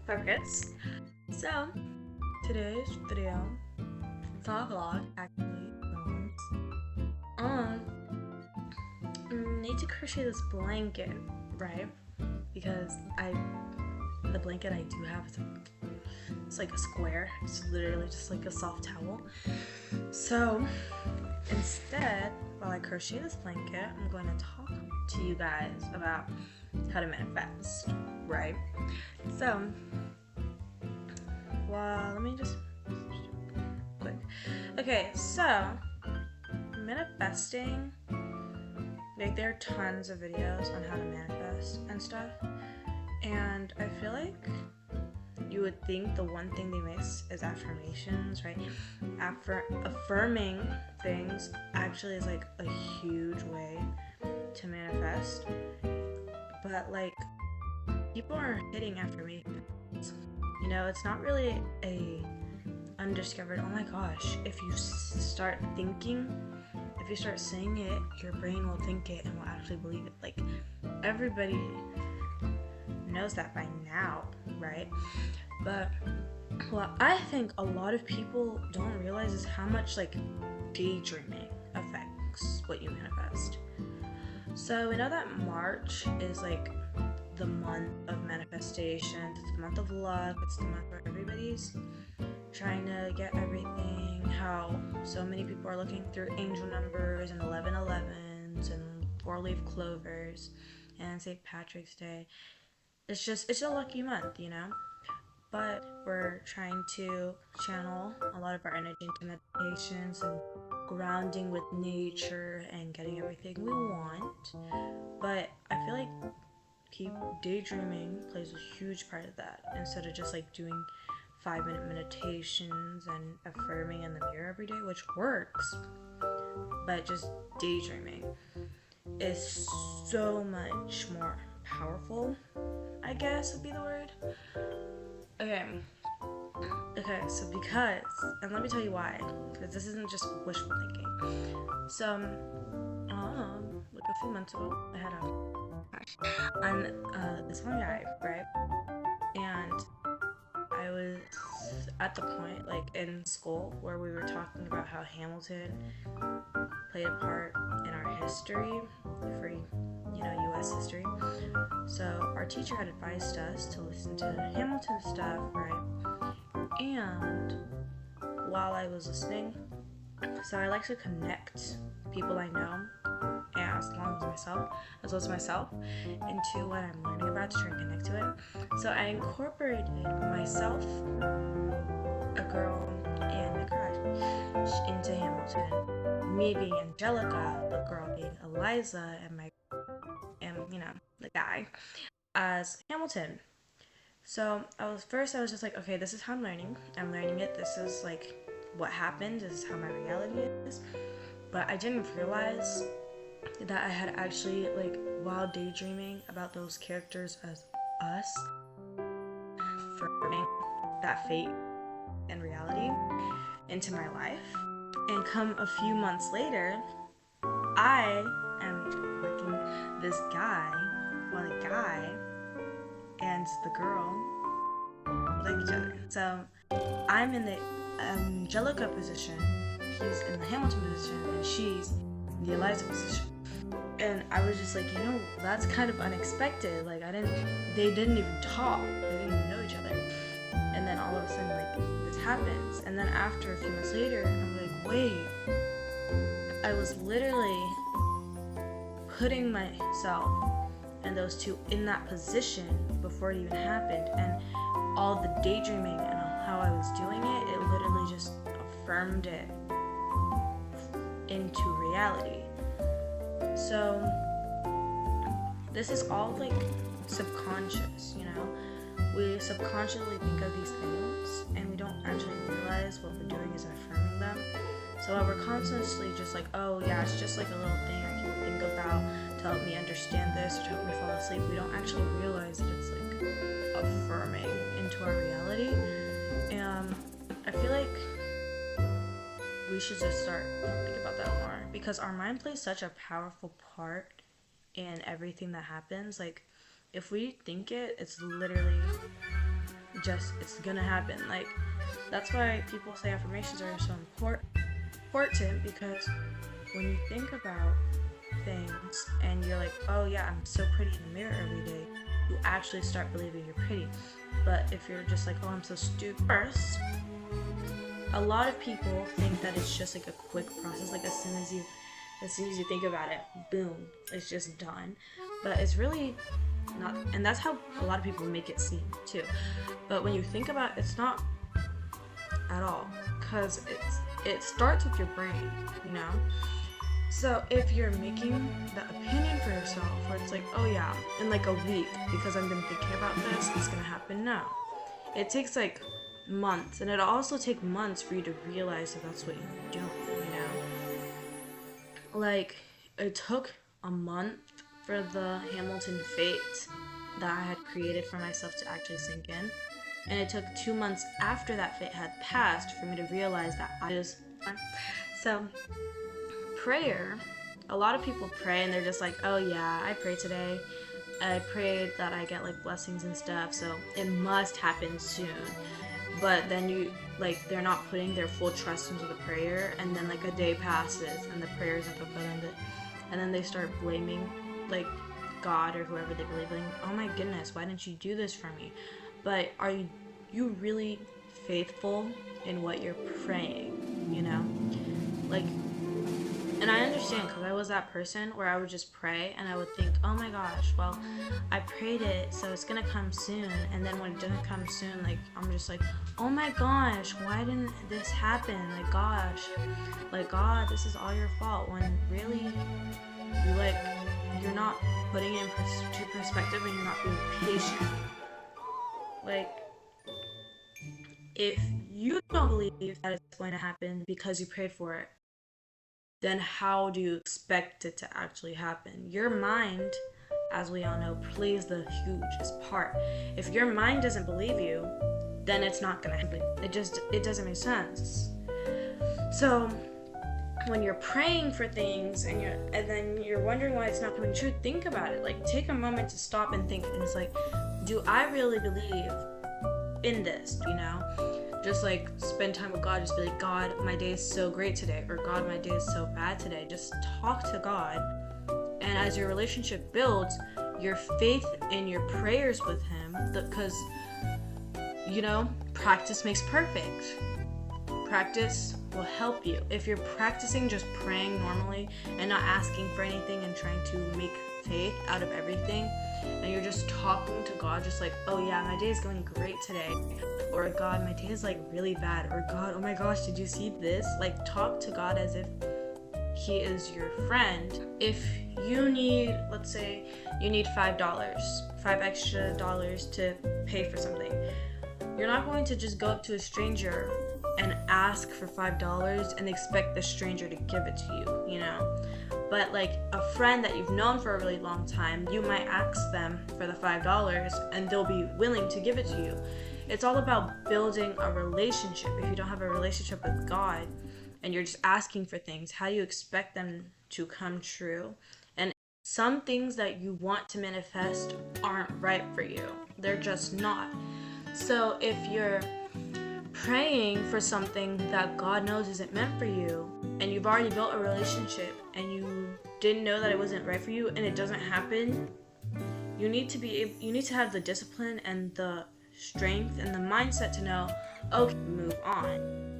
focus. So, today's video, it's not a vlog, actually, um, need to crochet this blanket, right? Because the blanket I do have is it's like a square. It's literally just like a soft towel. So, instead, while I crochet this blanket, I'm going to talk to you guys about how to manifest, right? So, well, let me just quick. Okay, so manifesting, like there are tons of videos on how to manifest and stuff, and I feel like you would think the one thing they miss is affirmations, right? Affirming things actually is like a huge way to manifest, but like people are hitting affirmations. You know, it's not really a undiscovered, oh my gosh, if you start thinking, if you start saying it, your brain will think it and will actually believe it. Like, everybody knows that by now, right? But what I think a lot of people don't realize is how much like daydreaming affects what you manifest. So we know that March is like the month of manifestation. It's the month of luck. It's the month where everybody's trying to get everything. How so many people are looking through angel numbers and 1111s and 4-leaf clovers and St. Patrick's Day. It's a lucky month, you know? But we're trying to channel a lot of our energy into meditations and grounding with nature and getting everything we want. But I feel like daydreaming plays a huge part of that, instead of just like doing 5-minute meditations and affirming in the mirror every day, which works, but just daydreaming is so much more powerful, I guess would be the word. Okay, so because, and let me tell you why, because this isn't just wishful thinking. So, like a few months ago, I had this one guy, right? And I was at the point, like in school, where we were talking about how Hamilton played a part in our history, for U.S. history. So our teacher had advised us to listen to Hamilton stuff, right? And while I was listening, so I like to connect people I know, and as well as myself, into what I'm learning about to try and connect to it. So I incorporated myself, a girl, and a crush into Hamilton. Me being Angelica, the girl being Eliza, and the guy as Hamilton. So I was just like, okay, this is how I'm learning. I'm learning it. This is like what happened. This is how my reality is. But I didn't realize that I had actually, like, while daydreaming about those characters as us, affirming that fate and reality into my life. And come a few months later, I am working this guy, while the guy and the girl like each other. So I'm in the Angelica position, he's in the Hamilton position, and she's in the Eliza position. And I was just like, that's kind of unexpected. Like, they didn't even talk. They didn't even know each other. And then all of a sudden, like, this happens. And then after a few months later, I'm like, wait. I was literally putting myself and those two in that position before it even happened. And all the daydreaming and how I was doing it, it literally just affirmed it into reality. So this is all like subconscious, we subconsciously think of these things and we don't actually realize what we're doing is affirming them. So while we're constantly just like, oh yeah, it's just like a little thing I can think about to help me understand this or to help me fall asleep, we don't actually realize that it's like affirming into our reality. And I feel like we should just start thinking about that more, because our mind plays such a powerful part in everything that happens. Like, if we think it, it's literally it's gonna happen. Like, that's why people say affirmations are so important, because when you think about things and you're like, oh yeah, I'm so pretty in the mirror every day, you actually start believing you're pretty. But if you're just like, oh, I'm so stupid, first, a lot of people think that it's just like a quick process. Like, as soon as you think about it, boom, it's just done. But it's really not, and that's how a lot of people make it seem too. But when you think about it, it's not at all, because it starts with your brain, you know. So if you're making the opinion for yourself, where it's like, oh yeah, in like a week, because I've been thinking about this, it's gonna happen now. It takes like months, and it'll also take months for you to realize that that's what you're doing, you know? Like, it took a month for the Hamilton fate that I had created for myself to actually sink in. And it took 2 months after that fate had passed for me to realize that I was... So, prayer, a lot of people pray and they're just like, oh yeah, I prayed today. I prayed that I get like blessings and stuff, so it must happen soon. But then they're not putting their full trust into the prayer, and then like a day passes and the prayer isn't fulfilled, and then they start blaming like God or whoever they believe in. Oh my goodness, why didn't you do this for me? But are you really faithful in what you're praying, you know? Like, and I understand, because I was that person where I would just pray and I would think, oh my gosh, well, I prayed it, so it's gonna come soon. And then when it doesn't come soon, like, I'm just like, oh my gosh, why didn't this happen? Like, gosh, like, God, this is all your fault. When really, you're not putting it into perspective, and you're not being patient. Like, if you don't believe that it's going to happen because you prayed for it, then how do you expect it to actually happen? Your mind, as we all know, plays the hugest part. If your mind doesn't believe you, then it's not gonna happen. It doesn't make sense. So when you're praying for things and then you're wondering why it's not coming true, think about it. Like, take a moment to stop and think, and it's like, do I really believe in this, you know? Just like spend time with God. Just be like, God, my day is so great today, or God, my day is so bad today. Just talk to God, and as your relationship builds, your faith in your prayers with Him, because you know, practice makes perfect. Practice will help you. If you're practicing just praying normally and not asking for anything and trying to make faith out of everything, and you're just talking to God, just like, oh yeah, my day is going great today, or God, my day is like really bad, or God, oh my gosh, did you see this? Like, talk to God as if He is your friend. If you need, let's say you need $5 extra dollars to pay for something, you're not going to just go up to a stranger and ask for $5 and expect the stranger to give it to you, you know? But like a friend that you've known for a really long time, you might ask them for the $5 and they'll be willing to give it to you. It's all about building a relationship. If you don't have a relationship with God and you're just asking for things, how do you expect them to come true? And some things that you want to manifest aren't right for you. They're just not. So if you're praying for something that God knows isn't meant for you, and you've already built a relationship and you didn't know that it wasn't right for you, and it doesn't happen, you need to have the discipline and the strength and the mindset to know, okay, move on.